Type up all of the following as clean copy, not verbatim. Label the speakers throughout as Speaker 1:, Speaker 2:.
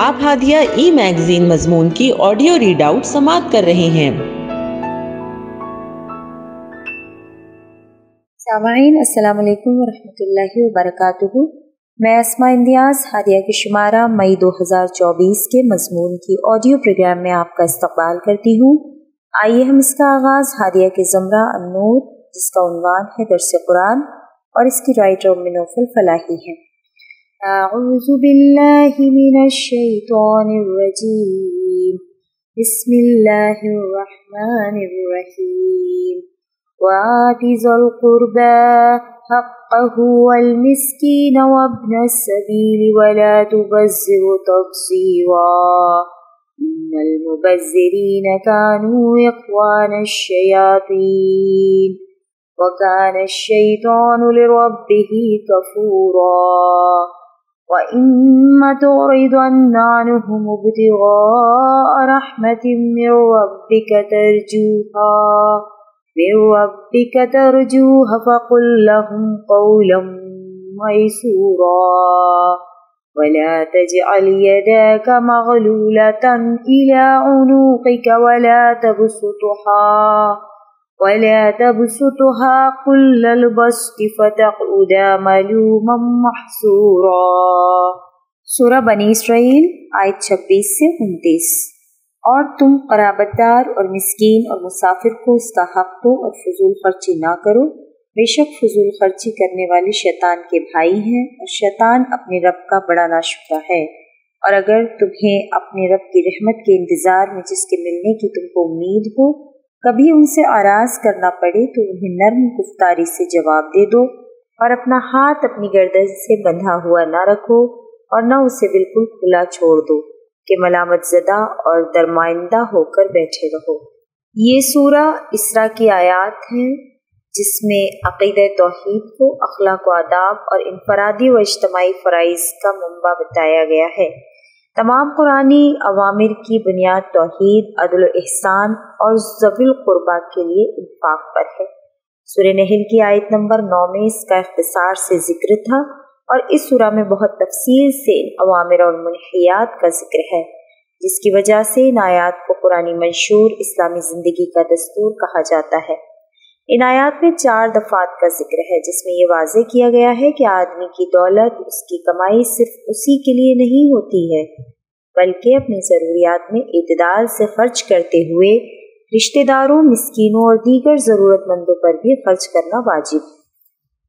Speaker 1: آپ ہادیہ ای میگزین مضمون کی آڈیو ریڈ آؤٹ سماعت کر رہے ہیں۔
Speaker 2: سامعین السلام علیکم ورحمۃ اللہ وبرکاتہ۔ میں اسماء اندیاز ہادیہ کے شمارہ مئی 2024 کے مضمون کی آڈیو پروگرام میں آپ کا استقبال کرتی ہوں۔ آئیے ہم اس کا آغاز ہادیہ کے زمرہ النور جس کا عنوان ہے درس قرآن اور اس کی رائٹر ام نوفل فلاحی ہے۔ اعوذ باللہ من الشیطان الرجیم، بسم اللہ الرحمن الرحیم۔ وآت ذا القربى حقه والمسكين وابن السبيل ولا تبذر تبذيرا إن المبذرين كانوا إخوان الشياطين وكان الشيطان لربه كفورا وإما تعرض عنهم ابتغاء رحمة من ربك ترجوها فقل لهم قولا ميسورا ولا تجعل يداك مغلولة إلى عنقك ولا تبسطها كل البسط فتقعد ملوما محسورا۔ سورہ بنی اسرائیل آیت 26 سے 29۔ اور تم قرابت دار اور مسکین اور مسافر کو اس کا حق دو اور فضول خرچی نہ کرو، بے شک فضول خرچی کرنے والے شیطان کے بھائی ہیں اور شیطان اپنے رب کا بڑا ناشکرا ہے۔ اور اگر تمہیں اپنے رب کی رحمت کے انتظار میں جس کے ملنے کی تم کو امید ہو کبھی ان سے آراز کرنا پڑے تو انہیں نرم گفتاری سے جواب دے دو اور اپنا ہاتھ اپنی گردن سے بندھا ہوا نہ رکھو اور نہ اسے بالکل کھلا چھوڑ دو کہ ملامت زدہ اور درمائندہ ہو کر بیٹھے رہو۔ یہ سورہ اسراء کی آیات ہیں جس میں عقیدہ توحید کو، اخلاق و آداب اور انفرادی و اجتماعی فرائض کا منبع بتایا گیا ہے۔ تمام قرآنی اوامر کی بنیاد توحید، عدل و احسان اور ذوی القربیٰ کے لیے انفاق پر ہے۔ سورہ نحل کی آیت نمبر 9 میں اس کا اختصار سے ذکر تھا اور اس سورہ میں بہت تفصیل سے ان اوامر اور منہیات کا ذکر ہے، جس کی وجہ سے ان آیات کو قرآنی منشور اسلامی زندگی کا دستور کہا جاتا ہے۔ ان آیات میں 4 دفعات کا ذکر ہے جس میں یہ واضح کیا گیا ہے کہ آدمی کی دولت، اس کی کمائی صرف اسی کے لیے نہیں ہوتی ہے بلکہ اپنی ضروریات میں اعتدال سے خرچ کرتے ہوئے رشتہ داروں، مسکینوں اور دیگر ضرورت مندوں پر بھی خرچ کرنا واجب ہے۔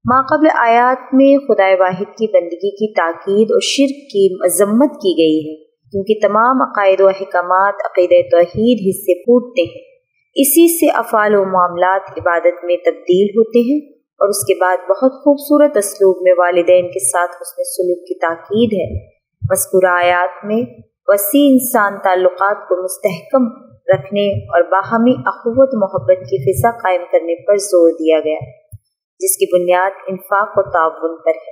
Speaker 2: ماقبل آیات میں خدائے واحد کی بندگی کی تاکید اور شرک کی مذمت کی گئی ہے کیونکہ تمام عقائد و احکامات عقیدہ توحید ہی سے پھوٹتے ہیں، اسی سے افعال و معاملات عبادت میں تبدیل ہوتے ہیں اور اس کے بعد بہت خوبصورت اسلوب میں والدین کے ساتھ حسن سلوک کی تاکید ہے۔ مذکورہ آیات میں وسیع انسان تعلقات کو مستحکم رکھنے اور باہمی اخوت محبت کی فضا قائم کرنے پر زور دیا گیا جس کی بنیاد انفاق و تعاون پر ہے۔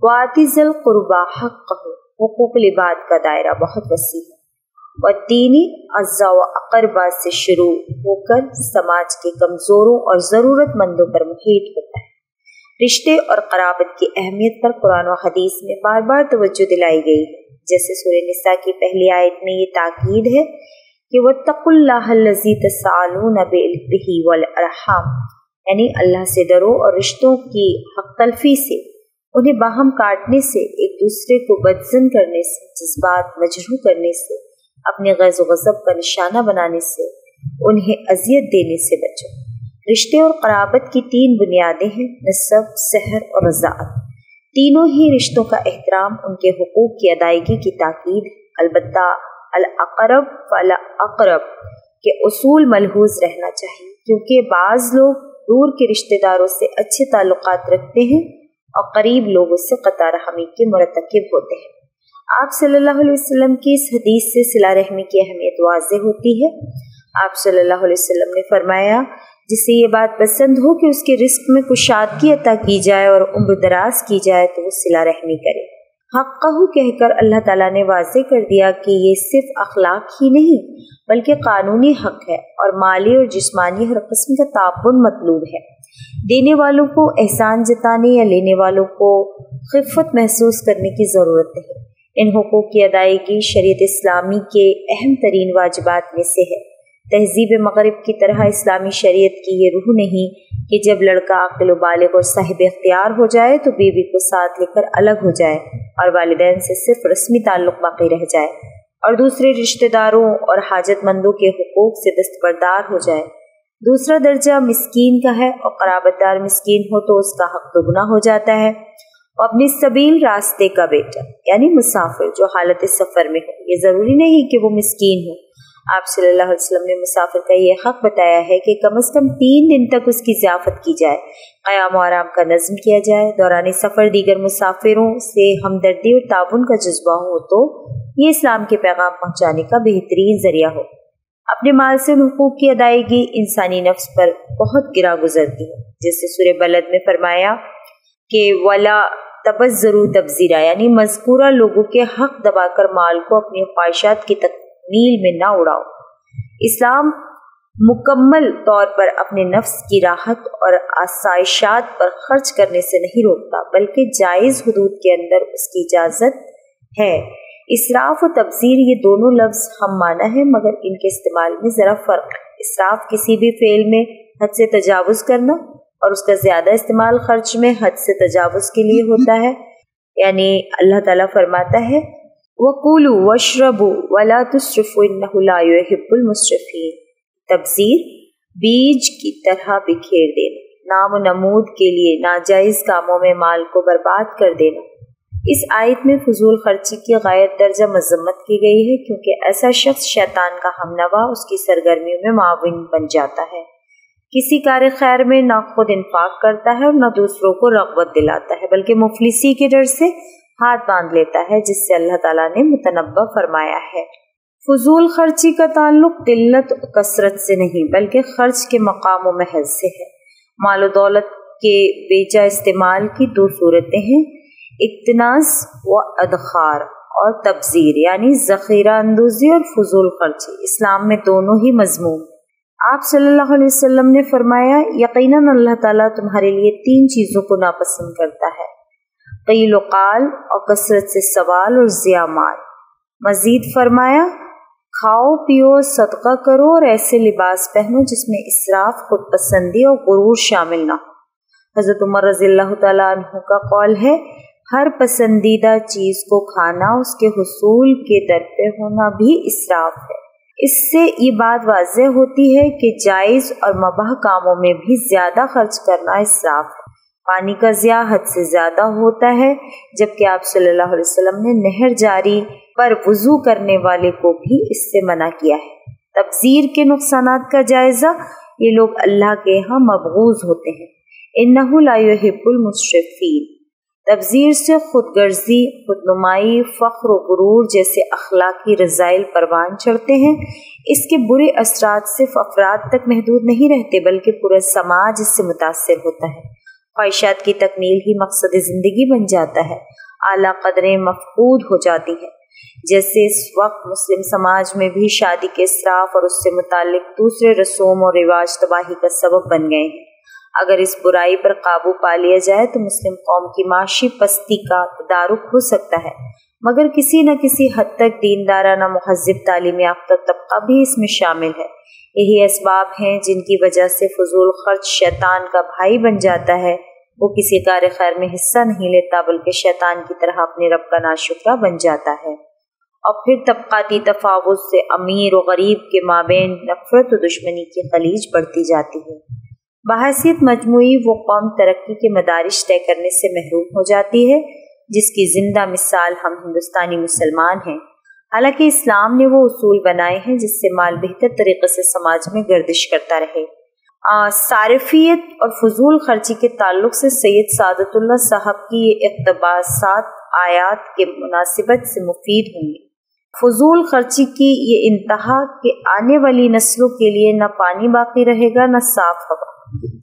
Speaker 2: وآت ذی القربی حقہ، حقوق العباد کا دائرہ بہت وسیع ہے۔ والدینی اعزا و اقربا سے شروع ہو کر سماج کے کمزوروں اور ضرورت مندوں پر محیط ہوتا ہے۔ رشتے اور قرابت کی اہمیت پر قرآن و حدیث میں بار بار توجہ دلائی گئی ہے، جیسے سورہ نساء کی پہلی آیت میں یہ تاکید ہے کہ واتقوا اللہ الذی تساءلون بہ والارحام، یعنی اللہ سے ڈرو اور رشتوں کی حق تلفی سے، انہیں باہم کاٹنے سے، ایک دوسرے کو بدظن کرنے سے، جذبات مجروح کرنے سے، اپنے غیظ و غضب کا نشانہ بنانے سے، انہیں اذیت دینے سے بچو۔ رشتے اور قرابت کی 3 بنیادیں ہیں، نسب، سحر اور رضاعت۔ تینوں ہی رشتوں کا احترام، ان کے حقوق کی ادائیگی کی تاکید، البتہ الاقرب فالاقرب کے اصول ملحوظ رہنا چاہیے کیونکہ بعض لوگ دور کے رشتہ داروں سے اچھے تعلقات رکھتے ہیں اور قریب لوگوں سے قطع رحمی کے مرتکب ہوتے ہیں۔ آپ صلی اللہ علیہ وسلم کی اس حدیث سے صلہ رحمی کی اہمیت واضح ہوتی ہے۔ آپ صلی اللہ علیہ وسلم نے فرمایا، جسے یہ بات پسند ہو کہ اس کے رزق میں کشادگی عطا کی جائے اور عمر دراز کی جائے تو وہ صلہ رحمی کرے۔ حقہ کہہ کر اللہ تعالیٰ نے واضح کر دیا کہ یہ صرف اخلاق ہی نہیں بلکہ قانونی حق ہے اور مالی اور جسمانی ہر قسم کا تعاون مطلوب ہے۔ دینے والوں کو احسان جتانے یا لینے والوں کو خفت محسوس کرنے کی ضرورت نہیں۔ ان حقوق کی ادائیگی شریعت اسلامی کے اہم ترین واجبات میں سے ہے۔ تہذیب مغرب کی طرح اسلامی شریعت کی یہ روح نہیں کہ جب لڑکا عاقل و بالغ اور صاحب اختیار ہو جائے تو بیوی کو ساتھ لے کر الگ ہو جائے اور والدین سے صرف رسمی تعلق باقی رہ جائے اور دوسرے رشتہ داروں اور حاجت مندوں کے حقوق سے دستبردار ہو جائے۔ دوسرا درجہ مسکین کا ہے اور قرابت دار مسکین ہو تو اس کا حق دوگنا ہو جاتا ہے۔ اور اپنی سبیل راستے کا بیٹا یعنی مسافر جو حالت سفر میں ہو، یہ ضروری نہیں کہ وہ مسکین ہو۔ آپ صلی اللہ علیہ وسلم نے مسافر کا یہ حق بتایا ہے کہ کم از کم 3 دن تک اس کی ضیافت کی جائے، قیام و آرام کا نظم کیا جائے۔ دوران سفر دیگر مسافروں سے ہمدردی اور تعاون کا جذبہ ہو تو یہ اسلام کے پیغام پہنچانے کا بہترین ذریعہ ہو۔ اپنے مال سے حقوق کی ادائیگی انسانی نفس پر بہت گرا گزرتی ہے، جیسے سورہ بلد میں فرمایا کہ وَلَا تَبَذَّرُوا تَبْذِيرًا، یعنی مذکورہ لوگوں کے حق دبا کر مال کو اپنی خواہشات کی تکمیل میں نہ اڑاؤ۔ اسلام مکمل طور پر اپنے نفس کی راحت اور آسائشات پر خرچ کرنے سے نہیں روکتا، بلکہ جائز حدود کے اندر اس کی اجازت ہے۔ اسراف و تبذیر یہ دونوں لفظ ہم معنی ہیں، مگر ان کے استعمال میں ذرا فرق ہے۔ اسراف کسی بھی فعل میں حد سے تجاوز کرنا اور اس کا زیادہ استعمال خرچ میں حد سے تجاوز کے لیے ہوتا ہے، یعنی اللہ تعالیٰ فرماتا ہے وَكُلُوا وَاشْرَبُوا وَلَا تُسْرِفُوا إِنَّهُ لَا يُحِبُّ الْمُسْرِفِينَ۔ تبذیر بیج کی طرح بکھیر دینا، نام و نمود کے لیے ناجائز کاموں میں مال کو برباد کر دینا۔ اس آیت میں فضول خرچی کی غایت درجہ مذمت کی گئی ہے، کیونکہ ایسا شخص شیطان کا ہمنوا اس کی سرگرمیوں میں معاون بن جاتا ہے۔ کسی کار خیر میں نہ خود انفاق کرتا ہے اور نہ دوسروں کو رغبت دلاتا ہے، بلکہ مفلسی کے ڈر سے ہاتھ باندھ لیتا ہے، جس سے اللہ تعالیٰ نے متنبہ فرمایا ہے۔ فضول خرچی کا تعلق قلت و کثرت سے نہیں بلکہ خرچ کے مقام و محض سے ہے۔ مال و دولت کے بیجا استعمال کی 2 صورتیں ہیں، اقتناص و ادخار اور تبذیر یعنی ذخیرہ اندوزی اور فضول خرچی۔ اسلام میں دونوں ہی مذموم۔ آپ صلی اللہ علیہ وسلم نے فرمایا یقیناً اللہ تعالیٰ تمہارے لیے 3 چیزوں کو ناپسند کرتا ہے، قیل و قال اور کثرت سے سوال اور ضیاع مال۔ مزید فرمایا کھاؤ پیو صدقہ کرو اور ایسے لباس پہنو جس میں اسراف، خود پسندی اور غرور شامل نہ ہو۔ حضرت عمر رضی اللہ تعالیٰ عنہ کا قول ہے ہر پسندیدہ چیز کو کھانا اس کے حصول کے در پہ ہونا بھی اسراف ہے۔ اس سے یہ بات واضح ہوتی ہے کہ جائز اور مباح کاموں میں بھی زیادہ خرچ کرنا اسراف ہے۔ پانی کا ضیاع حد سے زیادہ ہوتا ہے، جبکہ آپ صلی اللہ علیہ وسلم نے نہر جاری پر وضو کرنے والے کو بھی اس سے منع کیا ہے۔ تبذیر کے نقصانات کا جائزہ، یہ لوگ اللہ کے ہاں مبغوض ہوتے ہیں۔ انہ لا یحب المسرفین۔ تبذیر سے خود غرضی، خود نمائی، فخر و غرور جیسے اخلاقی رذائل پروان چڑھتے ہیں۔ اس کے برے اثرات صرف افراد تک محدود نہیں رہتے بلکہ پورا سماج اس سے متاثر ہوتا ہے۔ خواہشات کی تکمیل ہی مقصد زندگی بن جاتا ہے، اعلیٰ قدریں مفقود ہو جاتی ہیں۔ جیسے اس وقت مسلم سماج میں بھی شادی کے اسراف اور اس سے متعلق دوسرے رسوم اور رواج تباہی کا سبب بن گئے ہیں۔ اگر اس برائی پر قابو پا لیا جائے تو مسلم قوم کی معاشی پستی کا تدارک ہو سکتا ہے، مگر کسی نہ کسی حد تک دیندارانہ مہذب تعلیم یافتہ طبقہ بھی اس میں شامل ہے۔ یہی اسباب ہیں جن کی وجہ سے فضول خرچ شیطان کا بھائی بن جاتا ہے۔ وہ کسی کار خیر میں حصہ نہیں لیتا بلکہ شیطان کی طرح اپنے رب کا ناشکرا بن جاتا ہے۔ اور پھر طبقاتی تفاوت سے امیر و غریب کے مابین نفرت و دشمنی کی خلیج بڑھتی جاتی ہے۔ بحیثیت مجموعی وہ قوم ترقی کے مدارج طے کرنے سے محروم ہو جاتی ہے جس کی زندہ مثال ہم ہندوستانی مسلمان ہیں۔ حالانکہ اسلام نے وہ اصول بنائے ہیں جس سے مال بہتر طریقے سے سماج میں گردش کرتا رہے۔ صارفیت اور فضول خرچی کے تعلق سے سید سعادت اللہ صاحب کی یہ اقتباسات آیات کے مناسبت سے مفید ہوں گے۔ فضول خرچی کی یہ انتہا کہ آنے والی نسلوں کے لیے نہ پانی باقی رہے گا نہ صاف ہوا۔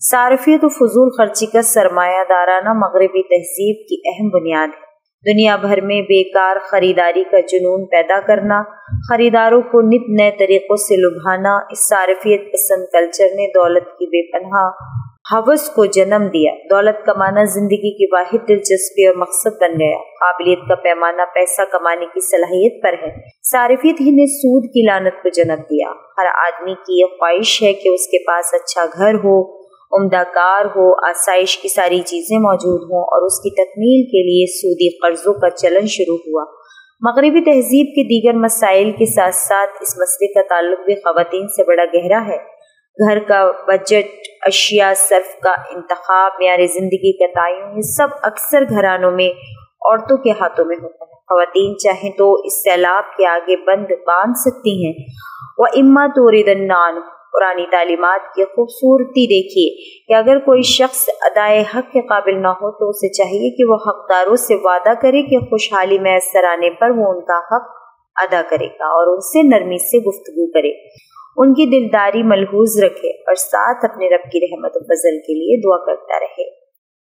Speaker 2: صارفیت و فضول خرچی کا سرمایہ دارانہ مغربی تہذیب کی اہم بنیاد ہے۔ دنیا بھر میں بیکار خریداری کا جنون پیدا کرنا، خریداروں کو نت نئے طریقوں سے لبھانا، اس صارفیت پسند کلچر نے دولت کی بے پناہ ہوس کو جنم دیا۔ دولت کمانا زندگی کی واحد دلچسپی اور مقصد بن گیا۔ قابلیت کا پیمانہ پیسہ کمانے کی صلاحیت پر ہے۔ صارفیت ہی نے سود کی لعنت کو جنم دیا۔ ہر آدمی کی یہ خواہش ہے کہ اس کے پاس اچھا گھر ہو، عمدہ کار ہو، آسائش کی ساری چیزیں موجود ہوں، اور اس کی تکمیل کے لیے سودی قرضوں کا چلن شروع ہوا۔ مغربی تہذیب کے دیگر مسائل کے ساتھ ساتھ اس مسئلے کا تعلق بھی خواتین سے بڑا گہرا ہے۔ گھر کا بجٹ، اشیاء صرف کا انتخاب، معیار زندگی کا تعین، یہ سب اکثر گھرانوں میں عورتوں کے ہاتھوں میں ہوتا ہے۔ خواتین چاہیں تو اس سیلاب کے آگے باندھ سکتی ہیں۔ وَإِمَّا تُرِيدُنَّ قرآنی تعلیمات کی خوبصورتی دیکھیے کہ اگر کوئی شخص ادائے حق کے قابل نہ ہو تو اسے چاہیے کہ وہ حقداروں سے وعدہ کرے کہ خوشحالی میسر آنے پر وہ ان کا حق ادا کرے گا اور ان سے نرمی سے گفتگو کرے، ان کی دلداری ملحوظ رکھے اور ساتھ اپنے رب کی رحمت و فضل کے لیے دعا کرتا رہے۔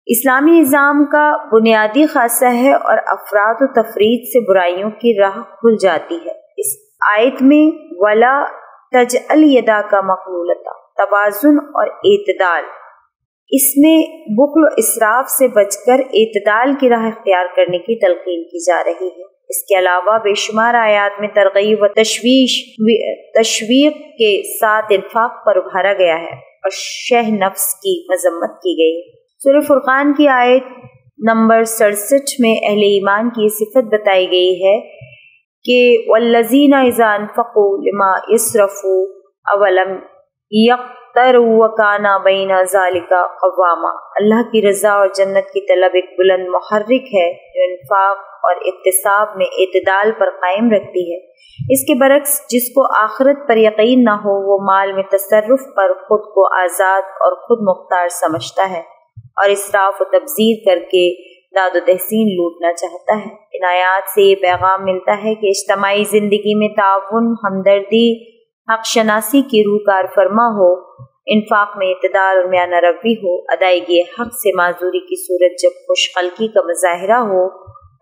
Speaker 2: اسلامی نظام کا بنیادی خاصہ ہے اور افراط و تفریط سے برائیوں کی راہ کھل جاتی ہے۔ اس آیت میں ولا تجعل یداک مغلولۃ، توازن اور اعتدال، اس میں بخل و اسراف سے بچ کر اعتدال کی راہ اختیار کرنے کی تلقین کی جا رہی ہے۔ اس کے علاوہ بے شمار آیات میں ترغیب و تشویق کے ساتھ انفاق پر ابھارا گیا ہے اور شہ نفس کی مذمت کی گئی ہے۔ سورہ فرقان کی آیت نمبر 67 میں اہل ایمان کی یہ صفت بتائی گئی ہے کہ والذین اذا انفقوا لما یسرفوا اولم یقتروا وکان بین ذلک قواما۔ اللہ کی رضا اور جنت کی طلب ایک بلند محرک ہے جو انفاق اور اقتصاب میں اعتدال پر قائم رکھتی ہے۔ اس کے برعکس جس کو آخرت پر یقین نہ ہو وہ مال میں تصرف پر خود کو آزاد اور خود مختار سمجھتا ہے اور اسراف و تبذیر کر کے داد و تحسین لوٹنا چاہتا ہے۔ ان آیات سے یہ پیغام ملتا ہے کہ اجتماعی زندگی میں تعاون، ہمدردی، حق شناسی کی روح کار فرما ہو، انفاق میں اعتدال اور میانہ روی ہو، ادائیگی حق سے معذوری کی صورت جب خوش خلقی کا مظاہرہ ہو،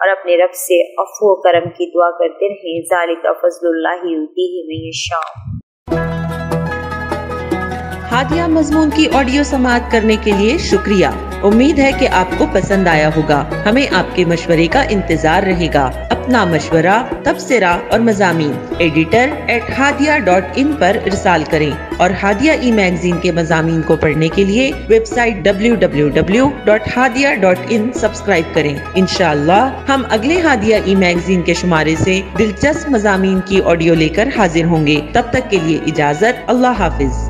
Speaker 2: اور اپنے رب سے عفو و کرم کی دعا کرتے رہیں۔ ذالک فضل اللہ یؤتیہ من یشاء۔
Speaker 1: ہادیہ مضمون کی آڈیو سماعت کرنے کے لیے شکریہ۔ امید ہے کہ آپ کو پسند آیا ہوگا۔ ہمیں آپ کے مشورے کا انتظار رہے گا۔ اپنا مشورہ، تبصرہ اور مضامین editor@hadia.in پر ارسال کریں اور ہادیہ ای میگزین کے مضامین کو پڑھنے کے لیے ویب سائٹ www.hadia.in سبسکرائب کریں۔ انشاءاللہ ہم اگلے ہادیہ ای میگزین کے شمارے سے دلچسپ مضامین کی آڈیو لے کر حاضر ہوں گے۔ تب تک کے لیے اجازت، اللہ حافظ۔